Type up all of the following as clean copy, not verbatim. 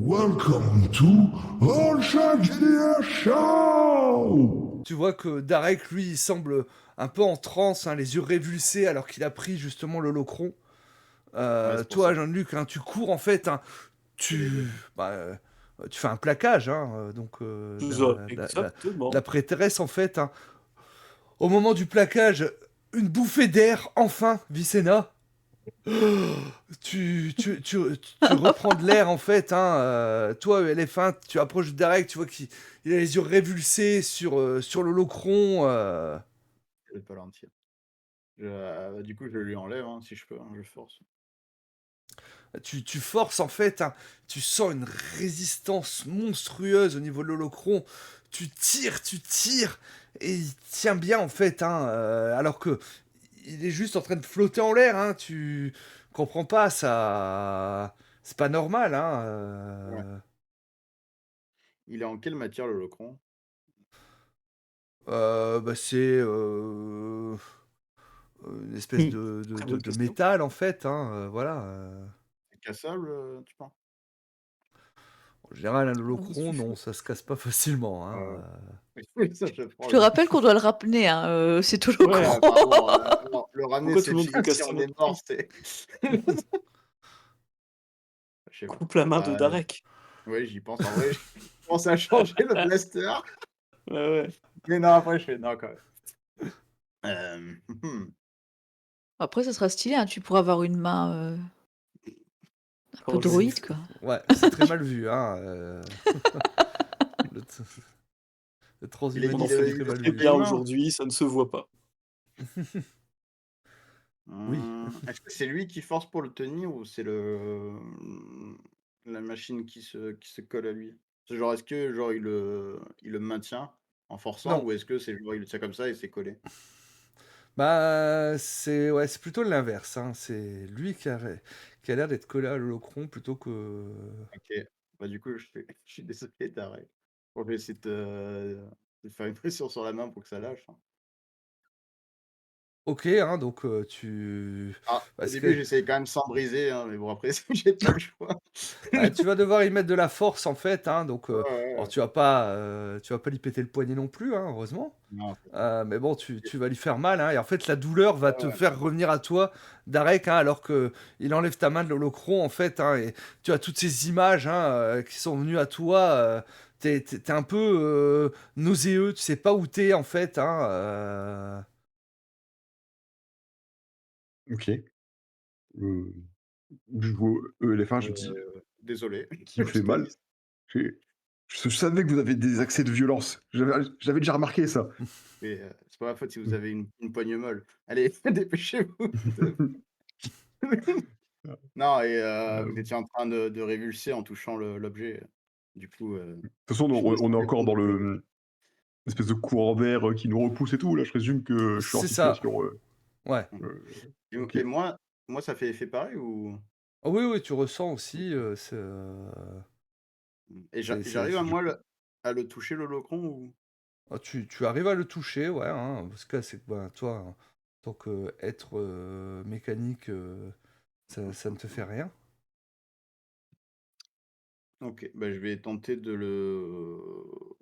Welcome to All Engineer Show! Tu vois que Darek, lui, il semble un peu en transe, hein, les yeux révulsés, alors qu'il a pris justement l'holocron. Ouais, c'est pour Toi, ça. Jean-Luc, hein, tu cours en fait, hein, Je l'ai tu, vu. tu fais un plaquage, hein, donc C'est ça, exactement. la prêtresse en fait, hein. Au moment du plaquage, une bouffée d'air, enfin, Vicena. Tu reprends de l'air en fait, hein. Toi, Elephant, tu approches de Darek, tu vois qu'il a les yeux révulsés sur l'holocron. Je vais pas lentir. Du coup, je lui enlève, hein, si je peux, hein, je force. Tu forces en fait, hein, tu sens une résistance monstrueuse au niveau de l'holocron. Tu tires, et il tient bien en fait, hein, alors que il est juste en train de flotter en l'air. Hein, tu comprends pas, ça, c'est pas normal. Hein, Ouais. Il est en quelle matière, l'holocron? C'est une espèce Très bonne de question. métal en fait. Hein, voilà. C'est cassable, tu penses? En général, un Ah, holocron, non, ça se casse pas facilement. Hein, Ouais. Oui, ça, je Je prends te rappelle qu'on doit le ramener, hein, c'est tout le Ouais, Ouais, gros. pardon, non, le ramener, Pourquoi tout c'est le monde veut bien, si casser on notre est mort, prix? c'est je sais pas. Coupe la main de Bah, Darek. ouais, j'y pense. En vrai, je pense à changer le blaster, Ouais, ouais. mais non, après, je fais: «Non, quand même». Après, ça sera stylé, hein, tu pourras avoir une main, un peu Oh, le droïde, quoi. Ouais, c'est très mal vu, hein. Le, t- le Il est On en transhumanisme fait est des il très est mal très vu. bien humain? aujourd'hui, ça ne se voit pas. Oui. Est-ce que c'est lui qui force pour le tenir ou c'est la machine qui se colle à lui? C'est genre, est-ce que genre il le maintient en forçant Non. ou est-ce que c'est genre il le tient comme ça et c'est collé? Bah, c'est ouais, c'est plutôt l'inverse, hein. C'est lui qui a l'air d'être collé à l'holocron plutôt que. OK. Bah, du coup, je suis désolé, Darek. Bon, je vais essayer de faire une pression sur la main pour que ça lâche, hein. Ok, hein, donc Ah, au parce début, que j'essayais quand même sans briser, hein, mais bon après j'ai pas le choix. tu vas devoir y mettre de la force en fait, hein, donc Ouais, ouais, alors ouais. tu vas pas lui péter le poignet non plus, hein, heureusement. Non, c'est ça. Mais bon, tu vas lui faire mal, hein, et en fait, la douleur va Ouais, te ouais. faire revenir à toi, Darek, hein, alors que il enlève ta main de l'holocron, en fait, hein, et tu as toutes ces images, hein, qui sont venues à toi. T'es un peu nauséeux, tu sais pas où t'es, en fait. Hein, OK. Heu, je vois, Éléphant, je me dis: Désolé, «Qui me je fait te mal?» dis. J'ai je savais que vous avez des accès de violence. J'avais déjà remarqué ça. Et c'est pas ma faute si vous avez une poigne molle. Allez, dépêchez-vous de non et vous étiez en train de révulser en touchant l'objet, du coup, De toute façon, je me on est rendais encore compte dans que le, espèce de courant d'air, qui nous repousse et tout. Là, je présume que je suis en c'est ça. situation, Ouais. mmh OK. et moi ça fait effet pareil ou? Ah oui, oui, tu ressens aussi. Et C'est j'arrive à moi à le toucher l'holocron ou? Ah, tu arrives à le toucher, ouais, hein, parce que c'est que ben, toi, en tant qu'être mécanique, ça ne te fait rien. OK, bah, je vais tenter de le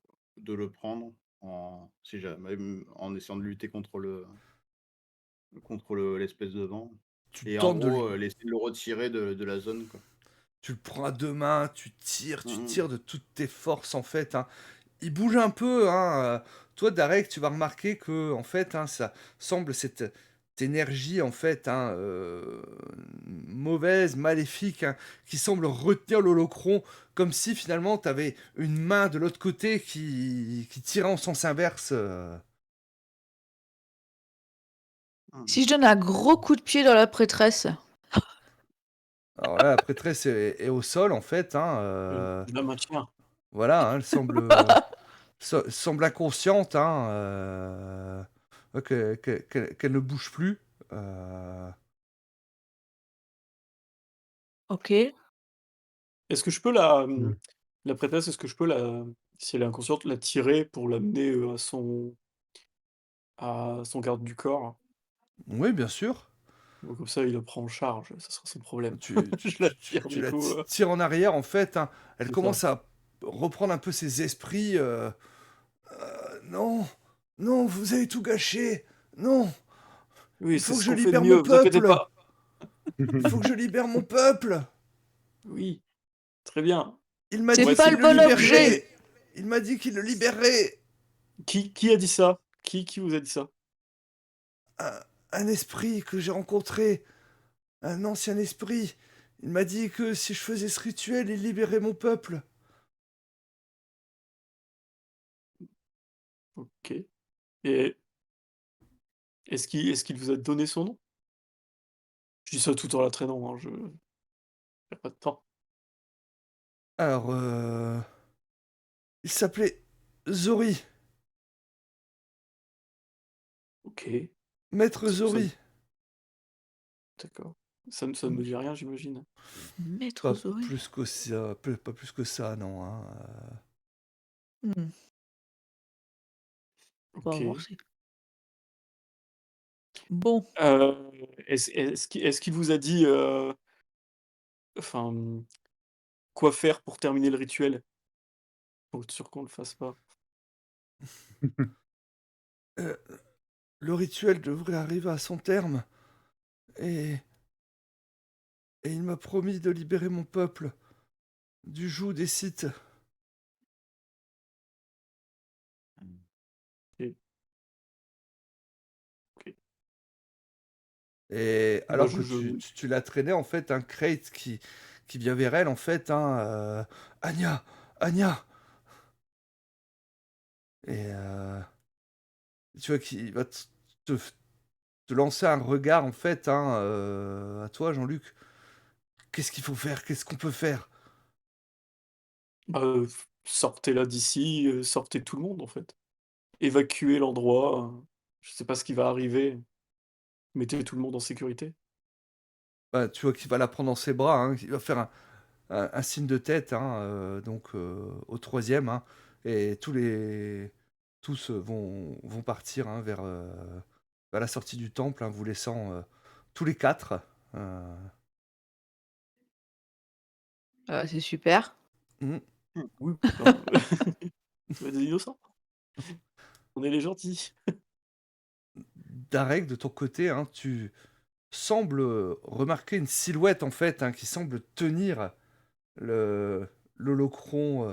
prendre en si jamais, en essayant de lutter contre l'espèce de vent Tu et en tentes de gros, le, essayer de le retirer de la zone, quoi. tu le prends à deux mains, tu Mmh mh. tires de toutes tes forces en fait. Hein. Il bouge un peu, hein. Toi, Darek, tu vas remarquer que en fait, hein, ça semble cette énergie en fait, hein, mauvaise, maléfique, hein, qui semble retenir l'holocron, comme si finalement tu avais une main de l'autre côté qui tirait en sens inverse. Mmh. Si je donne un gros coup de pied dans la prêtresse? Alors là, la prêtresse est au sol en fait, hein, Je la maintiens. voilà, hein, elle semble, semble inconsciente, hein, qu'elle ne bouge plus. euh, OK. Est-ce que je peux Mmh. la prêtresse, est-ce que je peux si elle est inconsciente, la tirer pour l'amener, à son garde du corps? Oui, bien sûr. Donc comme ça, il la prend en charge, ça sera son problème. Tu Je la tire tu du la coup, tires en arrière, en fait, hein, elle c'est ça. commence à reprendre un peu ses esprits, «Non, non, vous avez tout gâché! Non, Oui, il c'est faut que ce je qu'on fait de libère mieux, mon vous inquiétez peuple! pas. Il faut que je libère mon peuple! Oui, très bien. Il m'a On va C'est dit pas essayer qu'il le de le bon trouver une objet! libérerait! Il m'a dit qu'il le libérerait! Qui a dit ça? Qui vous a dit ça? Un un esprit que j'ai rencontré, un ancien esprit. Il m'a dit que si je faisais ce rituel, il libérait mon peuple.» OK. Et est-ce qu'il vous a donné son nom? Je dis ça tout en la traînant, hein, j'ai pas de temps. Alors, il s'appelait Zori, OK, Maître ça Zori. d'accord. Ça ne me dit rien, j'imagine? Maître Pas Zori. plus que ça, pas plus que ça, non, hein, Mmh, pas voir OK. si bon, Est-ce qu'il vous a dit, enfin, quoi faire pour terminer le rituel? Pour être sûr qu'on le fasse pas. heu, le rituel devrait arriver à son terme et il m'a promis de libérer mon peuple du joug des Sith. OK, OK. Et Bah, alors que tu l'as traîné, en fait, un Crate qui vient vers elle, en fait, hein, «Anya! Anya!» et tu vois qu'il va te te lancer un regard, en fait, hein, à toi, Jean-Luc. «Qu'est-ce qu'il faut faire? Qu'est-ce qu'on peut faire?» bah, sortez-la d'ici, sortez tout le monde, en fait. Évacuez l'endroit, je sais pas ce qui va arriver, mettez tout le monde en sécurité. Bah, tu vois qu'il va la prendre dans ses bras, hein, qu'il va faire un signe de tête, hein, donc au troisième, hein, et tous, vont partir, hein, vers la sortie du temple, hein, vous laissant, tous les 4. heu c'est super. mmh. Oui, ben, on est des innocents, on est les gentils. Darek, de ton côté, hein, tu sembles, remarquer une silhouette, en fait, hein, qui semble tenir le l'holocron,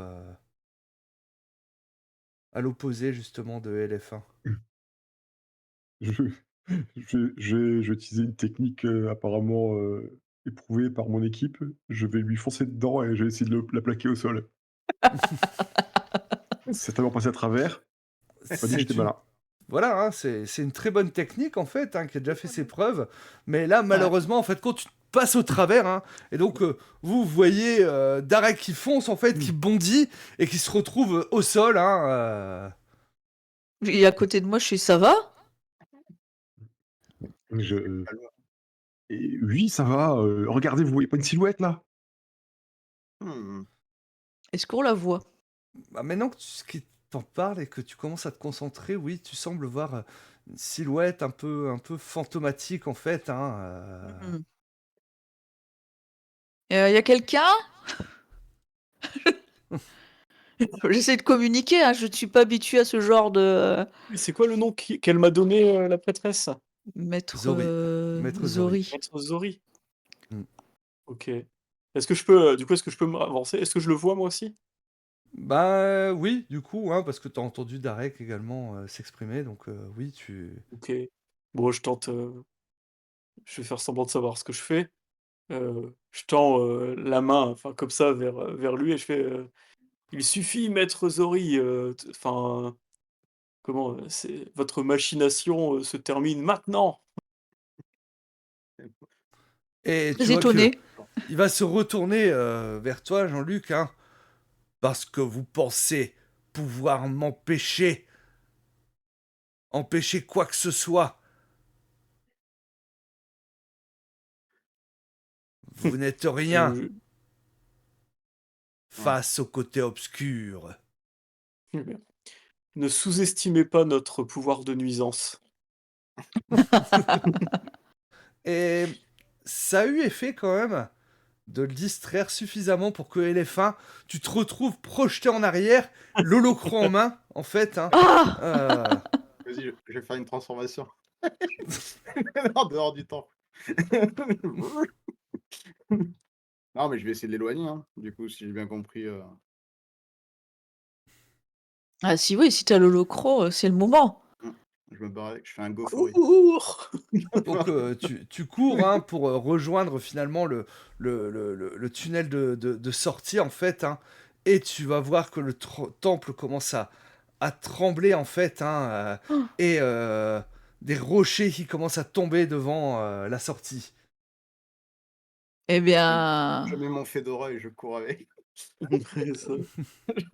à l'opposé justement de LF1. Je je vais utiliser une technique, apparemment, éprouvée par mon équipe. Je vais lui foncer dedans et je vais essayer de la plaquer au sol. Certainement passer à travers. Pas dit que j'étais C'est une malin. Voilà, hein, c'est une très bonne technique en fait, hein, qui a déjà fait ses preuves. Mais là, Ouais. malheureusement, en fait, quand tu passes au travers, hein, et donc vous voyez Darek qui fonce en fait, qui bondit et qui se retrouve au sol. Hein, Et à côté de moi, je suis: «Ça va?» Je Pas loin. et oui, ça va, regardez, vous voyez pas une silhouette là? Mmh. Est-ce qu'on la voit? Bah, maintenant que qu'il t'en parle et que tu commences à te concentrer, oui, tu sembles voir une silhouette un peu fantomatique en fait. Hein, Mmh. Y a quelqu'un? J'essaie de communiquer, hein, je ne suis pas habituée à ce genre de, Mais c'est quoi le nom qu'elle m'a donné, la prêtresse? maître, Zori, maître Zori. Zori. Maître Zori? Mm. OK. Est-ce que je peux, du coup, est-ce que je peux m'avancer? Est-ce que je le vois moi aussi? Bah oui, du coup, hein, parce que tu as entendu Darek également s'exprimer, donc oui, tu. OK. Bon, je tente, je vais faire semblant de savoir ce que je fais. Je tends, la main, enfin comme ça vers lui et je fais, «Il suffit maître Zori, t enfin, comment, c'est votre machination, se termine maintenant!» Et tu Très vois que étonnée. il va se retourner vers toi, Jean-Luc, hein, parce que vous pensez pouvoir empêcher quoi que ce soit. Vous n'êtes rien Je Ouais. face au côté obscur. eh bien, ne sous-estimez pas notre pouvoir de nuisance. Et ça a eu effet quand même de le distraire suffisamment pour que LF1, tu te retrouves projeté en arrière, l'holocron en main, en fait. Hein. Ah Vas-y, je vais faire une transformation. En dehors du temps. Non, mais je vais essayer de l'éloigner, hein, du coup, si j'ai bien compris. Ah si oui, si t'as l'holocron, c'est le moment. Je me barre avec, je fais un go for it. Cours! Donc tu cours hein, pour rejoindre finalement le tunnel de sortie en fait, hein, et tu vas voir que le temple commence à trembler en fait, hein, Oh. et des rochers qui commencent à tomber devant la sortie. Eh Je bien mets mon fedora et je cours avec. Ouais, ça,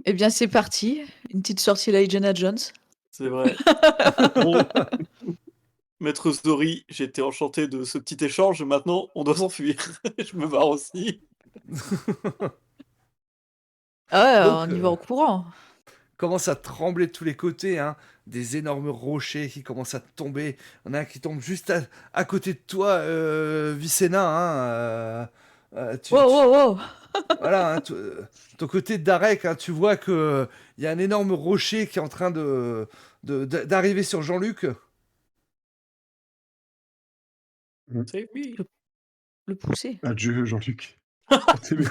eh bien c'est parti, une petite sortie à la Indiana Jones. c'est vrai. Bon, maître Zori, j'étais enchanté de ce petit échange. Maintenant, on doit s'enfuir. Je me barre aussi. Ah ouais, Donc on y va en courant. commence à trembler de tous les côtés, hein, des énormes rochers qui commencent à tomber. Il y en a un qui tombe juste à côté de toi, Vicena. Hein, Wow, wow, wow. voilà, hein, ton côté de Darek, hein, tu vois que il y a un énorme rocher qui est en train d'arriver sur Jean-Luc. C'est oui. Le pousser. Adieu, Jean-Luc. C'est bien.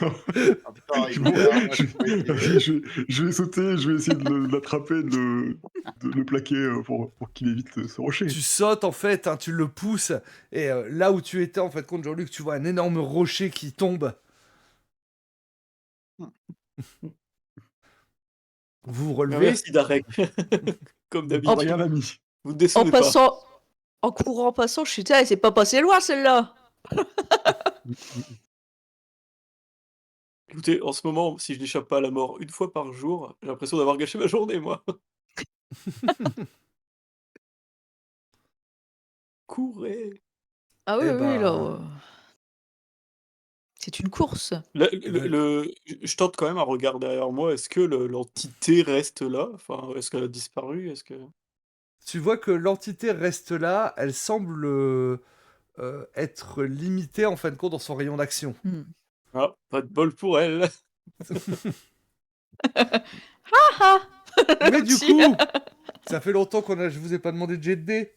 Non, Ah, putain, il bon, était là, moi, je, je pouvais essayer. vas-y, je vais sauter, je vais essayer de l'attraper, de le plaquer pour qu'il évite ce rocher. Tu sautes en fait, hein, tu le pousses, et là où tu étais en fait contre Jean-Luc, tu vois un énorme rocher qui tombe. Vous vous relevez. Merci, Darek. Comme De d'habitude. rien, l'ami. Vous ne En décevez pas. passant, en courant, en passant, je suis là, c'est pas passé loin celle-là. Écoutez, en ce moment, si je n'échappe pas à la mort une fois par jour, j'ai l'impression d'avoir gâché ma journée, moi. Courez! Ah oui, Eh oui, là, ben, c'est une course. Je tente quand même un regard derrière moi. Est-ce que l'entité reste là? Enfin, est-ce qu'elle a disparu? Est-ce que... tu vois que l'entité reste là, elle semble être limitée en fin de compte dans son rayon d'action. Hmm. Ah, pas de bol pour elle. Ah ah. Mais du Petit. coup, ça fait longtemps je vous ai pas demandé de jet de dés.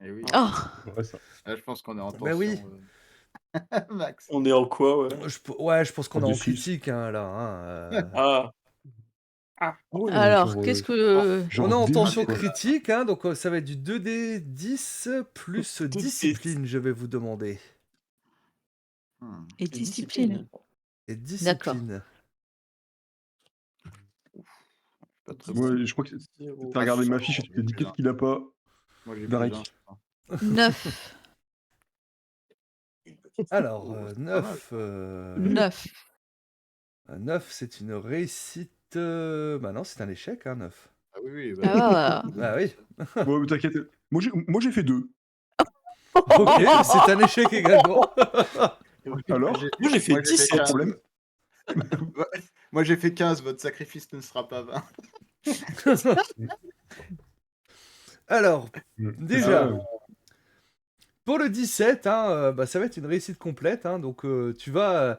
Eh oui. Oh. C'est vrai, ça. Là, je pense qu'on est en tension. Bah oui. Max. On est en quoi, ouais? Ouais, je pense qu'on est En en D6. critique hein, là. Hein, Ah, Ah ouais, Alors, genre, qu'est-ce que... genre On est en D8, tension quoi. critique, hein, donc ça va être du 2D10 plus 2D10. discipline, je vais vous demander. Et et discipline. Et D'accord. discipline. Pas très Moi, bon. je crois que Zéro. t'as regardé ma fiche et tu t'es dit Plus qu'est-ce un. qu'il a pas, Moi, j'ai plus Darek. un. 9. Alors, Oh, c'est pas mal. 9. 9. 9, c'est une réussite. Bah non, c'est un échec, hein, 9. Ah oui, oui. Ah. Bah oui. Bon, mais t'inquiète. Moi, j'ai fait 2. Ok, c'est un échec également. Alors Moi, j'ai fait Moi, j'ai 10. fait Pas de 15. problème. Moi, j'ai fait 15. Votre sacrifice ne sera pas vain. Alors, C'est déjà, ça, pour le 17, hein, bah, ça va être une réussite complète. Hein, donc, tu vas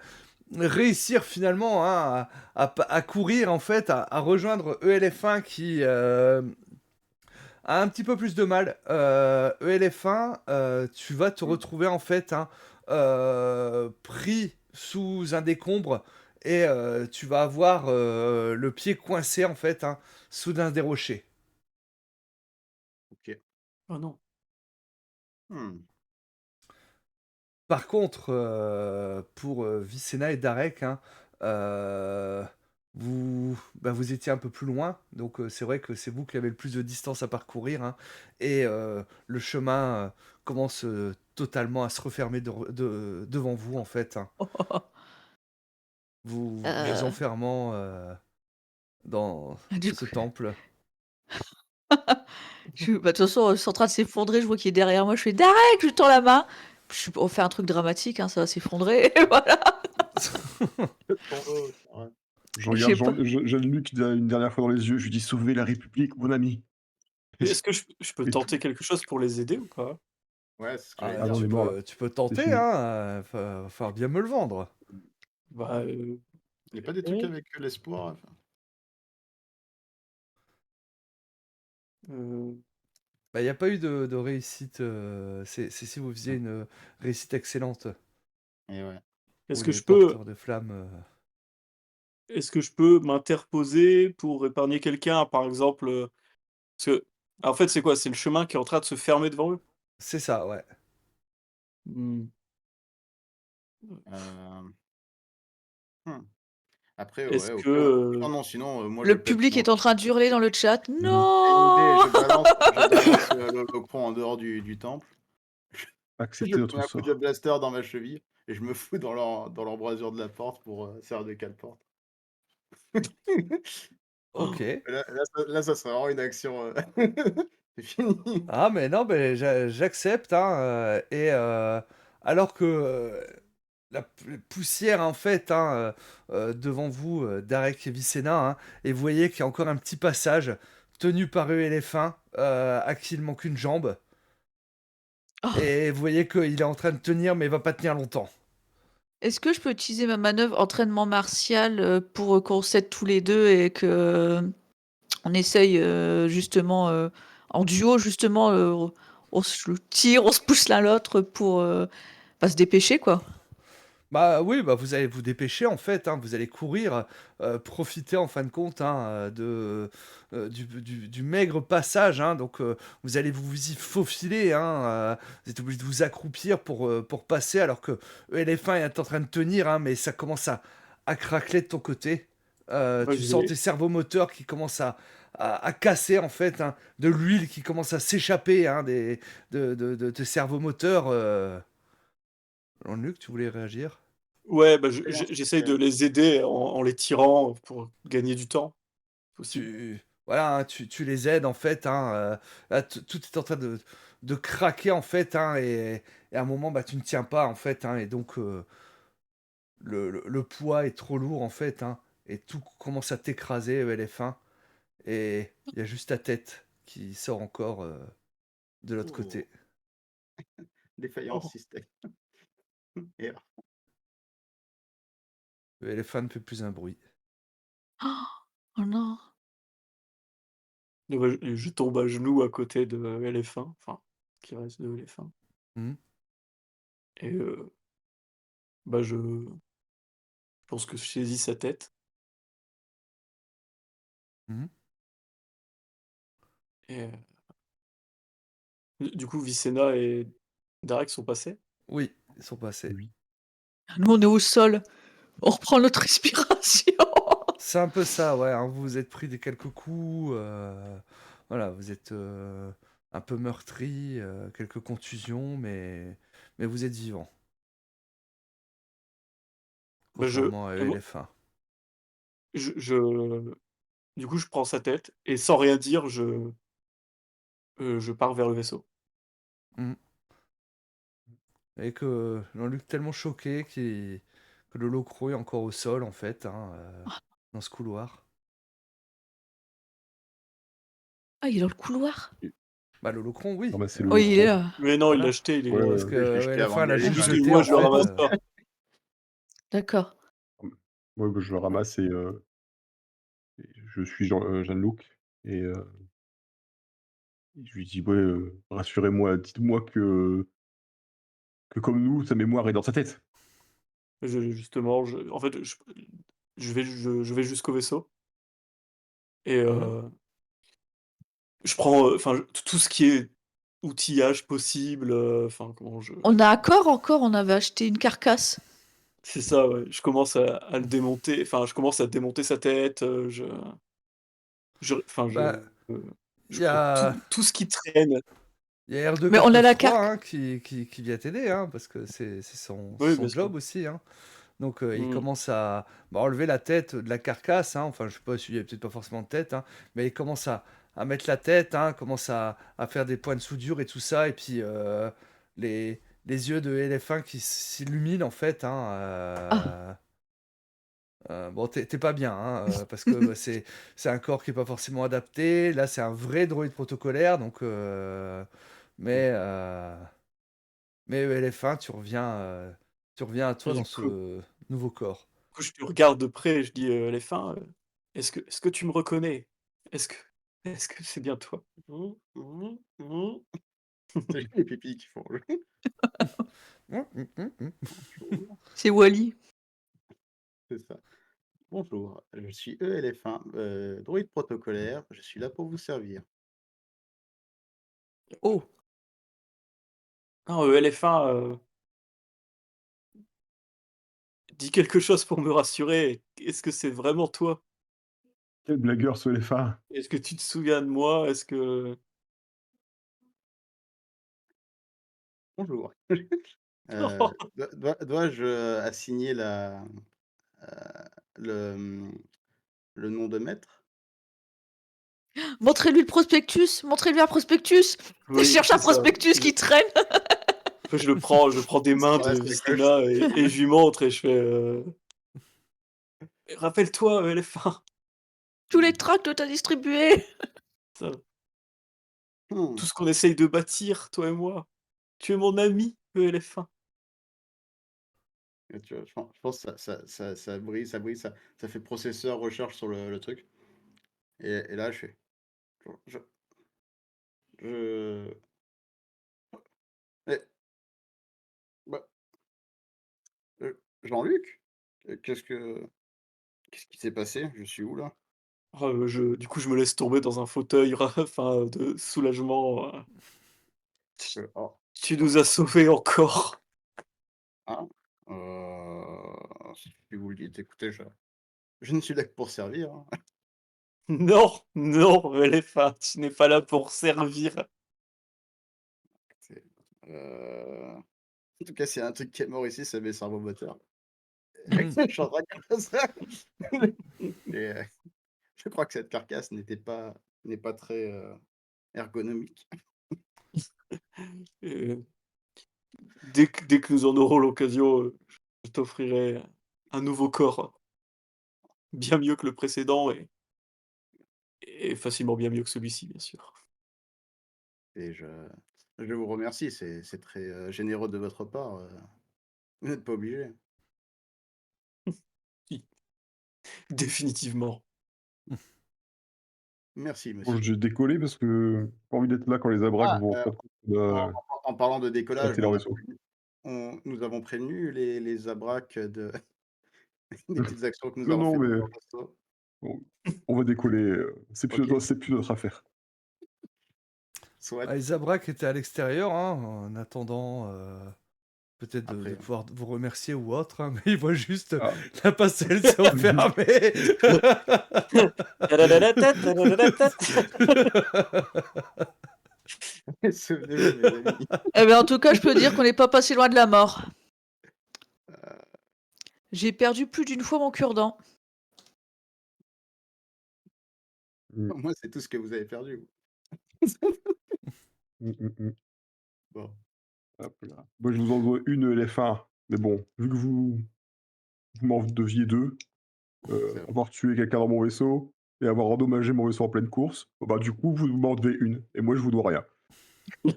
réussir finalement hein, à courir, en fait, à rejoindre ELF1 qui a un petit peu plus de mal. ELF1, tu vas te retrouver, en fait, hein, pris sous un décombre et tu vas avoir le pied coincé, en fait, hein, sous l'un des rochers. Ok. Oh non. Par contre, pour Vicena et Darek, hein, vous étiez un peu plus loin, donc c'est vrai que c'est vous qui avez le plus de distance à parcourir, hein, et le chemin commence totalement à se refermer devant vous, en fait, hein, vous enfermant dans Du ce coup, temple. bah, de toute façon, c'est en train de s'effondrer. Je vois qu'il est derrière moi. Je fais Darek, je lui tends la main. On fait un truc dramatique, hein, ça va s'effondrer. Et voilà. Je Je regarde sais pas. Jean-Luc une dernière fois dans les yeux, je lui dis sauver la République, mon ami. Est-ce que je peux Mais tout. tenter quelque chose pour les aider ou pas? Ouais, c'est ce que Ah, j'allais Ah dire. non, on est mort là. tu peux C'est tenter, fini. hein, va falloir bien me le vendre. Bah, Il y a pas des trucs on avec l'espoir? heu, Bah, il y a pas eu de réussite, c'est si vous faisiez une, réussite excellente, Et ouais. où est-ce que les je peux porteurs de flammes, est-ce que je peux m'interposer pour épargner quelqu'un? Par exemple, parce que en fait, c'est quoi? C'est le chemin qui est en train de se fermer devant eux? c'est ça, ouais. Mmh. Hem, mmh. Après, Est-ce ouais, que, pire non, sinon, moi je Le pète public mon est en train d'hurler dans le chat. Mmh. j'ai une idée, Non! je balance, l'holocron en dehors du temple. Je Accepter mets notre un coup de sort. blaster dans ma cheville et je me fous dans l'embrasure de la porte pour, servir de cale-porte. OK. Là, ça serait vraiment une action, c'est fini. Ah mais non, mais j'accepte, hein, et alors que, la poussière, en fait, hein, devant vous, Darek et Vicenna, hein, et vous voyez qu'il y a encore un petit passage tenu par eux et les fins, à qui il manque une jambe, Oh, et vous voyez qu'il est en train de tenir, mais il va pas tenir longtemps. est-ce que je peux utiliser ma manœuvre entraînement martial, pour, qu'on s'aide tous les 2 et que on essaye, justement, en duo justement, on se tire, on se pousse l'un l'autre pour, bah, se dépêcher quoi? Bah, oui, bah, vous allez vous dépêcher, en fait, hein, vous allez courir, profiter, en fin de compte, hein, du maigre passage, hein, donc vous allez vous y faufiler, hein, vous êtes obligé de vous accroupir pour passer alors que ELF1 est en train de tenir, hein, mais ça commence à craqueler de ton côté. moi Tu sens tes j'ai servomoteurs qui commencent à casser, en fait, hein, de l'huile qui commence à s'échapper, hein, de tes servomoteurs. Jean-Luc, tu voulais réagir? ouais, bah, je Voyons, j'essaye de les aider en les tirant pour gagner du temps, possible. Voilà, hein, tu les aides en fait, hein, là tout est en train de craquer en fait, hein, et à un moment, bah, tu ne tiens pas en fait, hein, et donc le poids est trop lourd en fait, hein, et tout commence à t'écraser, LF1, et il y a juste ta tête qui sort encore, de l'autre oh, côté. défaillance Oh, système. Et LF1 ne fait plus un bruit. Oh non! et bah, je tombe à genoux à côté de LF1, enfin, qui reste de LF1 Mmh. et bah, je pense que je saisis sa tête Mmh. et du coup, Vicenna et Darek sont passés? Oui, ils sont passés. Oui. Nous on est au sol, on reprend notre respiration. C'est un peu ça, ouais, hein, vous vous êtes pris des quelques coups, voilà, vous êtes, un peu meurtris, quelques contusions, mais vous êtes vivant, Bah, contrairement à moi, ELF1. je du coup, je prends sa tête et sans rien dire, je pars vers le vaisseau. Mmh. Et que Jean-Luc tellement choqué que le locro est encore au sol, en fait, hein, dans ce couloir. Ah, il est dans le couloir? Bah, le locron, oui, Ramasser le Oui, il est locron. là. Mais non, il l'a voilà. jeté, il est, Ouais, Parce que je l'ai jeté avant ELF1 d'y l'a aller, c'est je juste juste l'ai que jeté, moi, en je le fait, ramasse pas. D'accord. Ouais, bah, je le ramasse et je suis Jean-Luc et je lui dis: «Ouais, rassurez-moi, dites-moi que comme nous, sa mémoire est dans sa tête». Justement, en fait, je vais jusqu'au vaisseau et Mmh. je prends, enfin, tout ce qui est outillage possible, enfin, comment je On a un corps encore, on avait acheté une carcasse. c'est ça, ouais, je commence à le démonter, enfin, je commence à démonter sa tête, enfin, Bah, il je y prends a tout ce qui traîne. il y a R2 Mais on a la 493, carc hein, qui vient t'aider, hein, parce que c'est Oui, son bien sûr. job aussi, hein. Donc il Mmh. commence à, bah, enlever la tête de la carcasse, hein. Enfin, je sais pas s'il y a peut-être pas forcément de tête, hein, mais il commence à mettre la tête, hein, commence à faire des points de soudure et tout ça, et puis les yeux de LF1 qui s'illuminent en fait, hein, Ah, Bon, t'es pas bien, hein, parce que bah, c'est un corps qui est pas forcément adapté. Là, c'est un vrai droïde protocolaire, donc mais euh, mais LF1, tu reviens à Et toi dans du coup, ce nouveau corps. je te regarde de près et je dis, les fins, est-ce que tu me reconnais? Est-ce que est-ce que c'est bien toi? Mmh, mmh, mmh. C'est les pipis qui font le bonjour, C'est Wally. c'est ça. Bonjour, je suis ELF1, droïde protocolaire, je suis là pour vous servir. Oh, Non, LF1, dis quelque chose pour me rassurer. Est-ce que c'est vraiment toi? Quel blagueur ce LFA! Est-ce que tu te souviens de moi? Est-ce que Bonjour. Dois-je assigner le nom de maître? montrez-lui le prospectus, montrez-lui un prospectus. Je Oui, cherche c'est un ça. prospectus qui traîne. Après je prends des mains Ça de reste la coche. Vestina et je lui montre et je fais, «Rappelle-toi, LF1». Tous les tracts que t'as distribués. Ça, Mmh. tout ce qu'on essaye de bâtir, toi et moi. Tu es mon ami, LF1. Et tu vois, je pense que ça brille, ça fait processeur, recherche sur le truc. Et là, je fais. Je. je- eh, bah, Jean-Luc? Qu'est-ce qui s'est passé? Je suis où là? Du coup, je me laisse tomber dans un fauteuil enfin, de soulagement, Oh, Tu nous as sauvés encore. hein? Si vous le dites, écoutez, je ne suis là que pour servir, hein. Non, non, LF1, tu n'es pas là pour servir. C'est- euh, En tout cas, s'il y a un truc qui est mort ici, c'est mes servomoteurs. Mhm. Je suis en train de faire ça. Et je crois que cette carcasse n'est pas très ergonomique. Heu, dès que nous en aurons l'occasion, je t'offrirai un nouveau corps, bien mieux que le précédent et facilement bien mieux que celui-ci, bien sûr. Et je vous remercie, c'est très généreux de votre part. Vous n'êtes pas obligé. Oui, définitivement. Merci, Bon, monsieur. j'ai décollé parce que j'ai pas envie d'être là quand les Abracs Ah, vont se rendre compte qu'on en, a en parlant de décollage, éclaté leur vaisseau. nous avons prévenu les abracs des petites actions que nous Non, avons non, faites dans mais leur vaisseau. on on va décoller, Ok, c'est plus notre affaire. soit Ah, les Abracs étaient à l'extérieur, hein, en attendant peut-être de après. pouvoir vous remercier ou autre, hein, mais ils voient juste Ah. la passerelle se refermer. Souvenez-vous, mes amis. Eh ben, en tout cas, je peux dire qu'on n'est pas passé loin de la mort. J'ai perdu plus d'une fois mon cure-dent. Moi, c'est tout ce que vous avez perdu. Mmh. Bon, Hop là. Moi, je vous en dois une LF1, mais bon, vu que vous m'en deviez 2, c'est vrai. avoir tué quelqu'un dans mon vaisseau et avoir endommagé mon vaisseau en pleine course, bon, bah, du coup, vous m'en devez une et moi, je vous dois rien. Hein.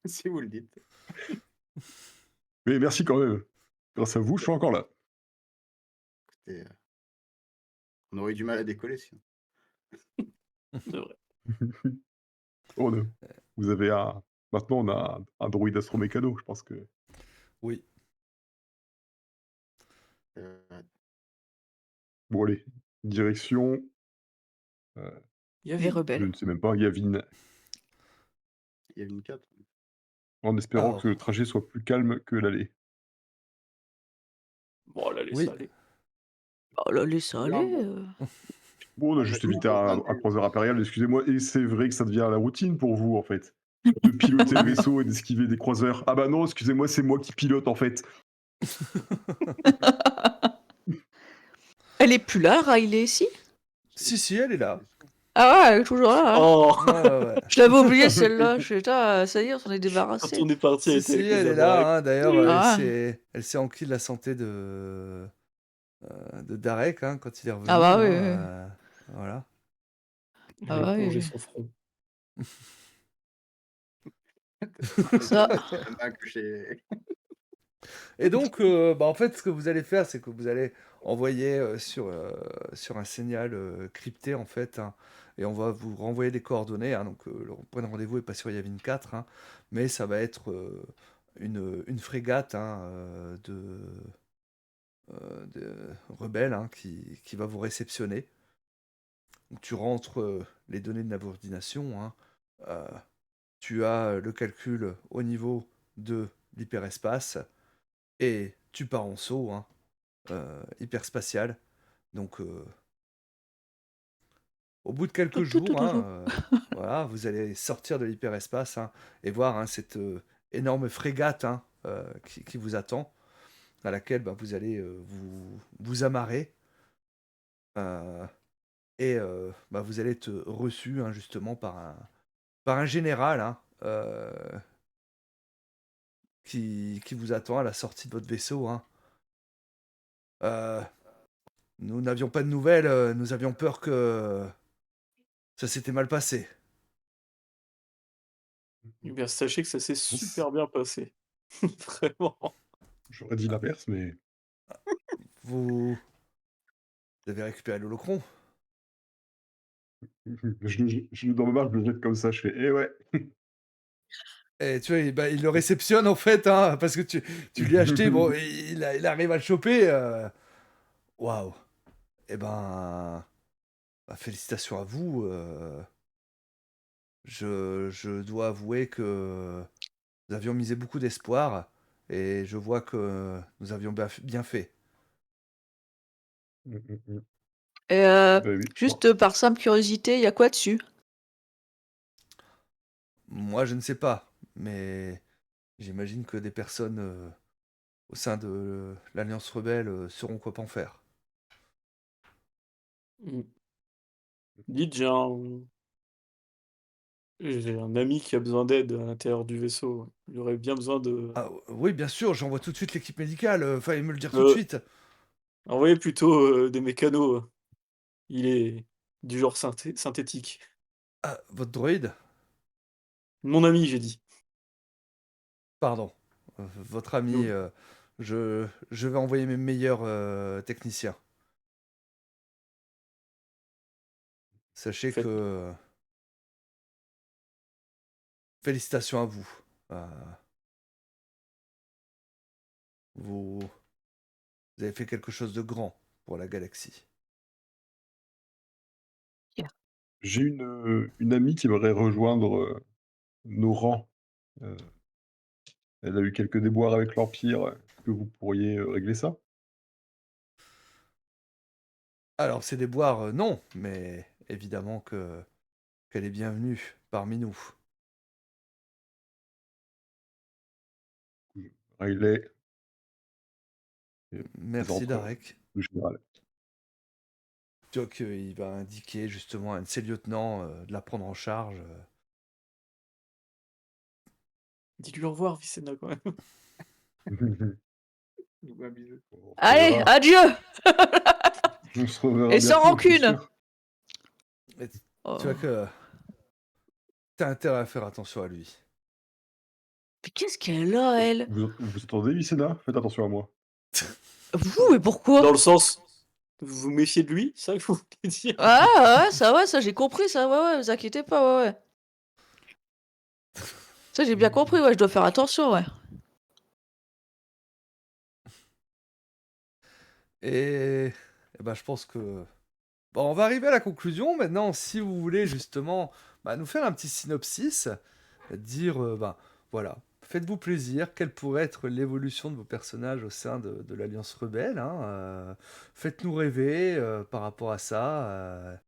Si vous le dites. Mais merci quand même. Grâce à vous, je suis encore là. Écoutez, on aurait eu du mal à décoller sinon. C'est vrai. Oh non. Vous avez un maintenant, on a un droïde astromécano, je pense que Oui. Euh, bon allez, direction, Il y a Les vie. je rebelles. ne sais même pas, Yavin, il y a une 4. en espérant que le Alors, trajet soit plus calme que l'aller. Bon, là, laisse oui. aller. Oh là, laisse Bien, aller. bon. Bon, on a juste évité un croiseur impérial, excusez-moi, et c'est vrai que ça devient la routine pour vous, en fait, de piloter le vaisseau et d'esquiver des croiseurs. Ah bah non, excusez-moi, c'est moi qui pilote, en fait. Elle est plus là, Riley, si? Si, si, elle est là. Ah ouais, elle est toujours là, hein. Oh, Ouais, ouais, ouais. Je l'avais oubliée celle-là. Je suis putain, ça y est, on s'en est quand débarrassé. on est parti, elle Si, était si, avec les elle est Amarek. là, hein. D'ailleurs, Ah ouais. elle s'est enquis de la santé de Darek, hein, quand il est Ah revenu, bah oui, hein, voilà. Elle Ah a bah épongé oui. son front. C'est Ça. la main que j'ai. Et donc, bah, en fait, ce que vous allez faire, c'est que vous allez envoyer sur un signal crypté, en fait, hein, et on va vous renvoyer des coordonnées. Hein, donc, le point de rendez-vous est pas sur Yavin 4, hein, mais ça va être une frégate, hein, de rebelles, hein, qui va vous réceptionner. Donc, tu rentres les données de navordination, hein, euh, tu as le calcul au niveau de l'hyperespace, et tu pars en saut, hein, hyperspatial. Donc, au bout de quelques Tout, tout, tout, jours, tout, hein, tout. voilà, vous allez sortir de l'hyperespace, hein, et voir, hein, cette énorme frégate, hein, qui vous attend, à laquelle, bah, vous allez vous amarrer, euh, et bah, vous allez être reçu, hein, justement par un général, hein, qui vous attend à la sortie de votre vaisseau. Hein. Euh, Nous n'avions pas de nouvelles, nous avions peur que ça s'était mal passé. Eh bien, sachez que ça s'est Ouf, super bien passé. Vraiment. j'aurais dit l'inverse, mais Vous avez récupéré l'holocron. dans ma marche, je le jette comme ça, je fais eh ouais. Et tu vois, il le réceptionne en fait, hein, parce que tu lui as acheté, bon, il arrive à le choper. Waouh. Eh ben, bah, félicitations à vous. Je dois avouer que nous avions misé beaucoup d'espoir et je vois que nous avions bien fait. Et Bah oui. juste par simple curiosité, il y a quoi dessus? Moi, je ne sais pas, mais j'imagine que des personnes au sein de l'Alliance Rebelle sauront quoi en faire. Mm. Dites, j'ai un ami qui a besoin d'aide à l'intérieur du vaisseau. Il aurait bien besoin de... Ah oui, bien sûr, j'envoie tout de suite l'équipe médicale. Fallait me le dire tout de Euh, suite. envoyez plutôt des mécanos. Il est du genre synthétique. Ah, votre droïde? Mon ami, j'ai dit. Pardon. Votre ami, Donc, je vais envoyer mes meilleurs techniciens. Sachez faites... que félicitations à vous. Euh, vous. Vous avez fait quelque chose de grand pour la galaxie. J'ai une amie qui aimerait rejoindre nos rangs. Euh, Elle a eu quelques déboires avec l'Empire. Est-ce que vous pourriez régler ça? Alors, c'est des boires, non, mais évidemment qu'elle est bienvenue parmi nous. Riley, les Merci, entres Darek. le général. Tu vois qu'il va indiquer justement à un de ses lieutenants de la prendre en charge. Dites-lui au revoir, Vicena, quand même. Je vois un bisou. On se Allez, reverra. adieu! On se reverra Et sans bientôt, c'est rancune! sûr. Et Oh. tu vois que t'as intérêt à faire attention à lui. Mais qu'est-ce qu'elle a, elle? Vous entendez, Vicena? Faites attention à moi. Vous, mais pourquoi? Dans le sens, vous vous méfiez de lui, ça que vous voulez dire? Ah ouais, ça j'ai compris, ça, ouais, vous inquiétez pas, ouais. Ça j'ai bien compris, ouais, je dois faire attention, ouais. Et ben, je pense que... Bon, on va arriver à la conclusion maintenant. Si vous voulez justement nous faire un petit synopsis, dire, voilà, faites-vous plaisir, quelle pourrait être l'évolution de vos personnages au sein de l'Alliance Rebelle, hein, faites-nous rêver par rapport à ça.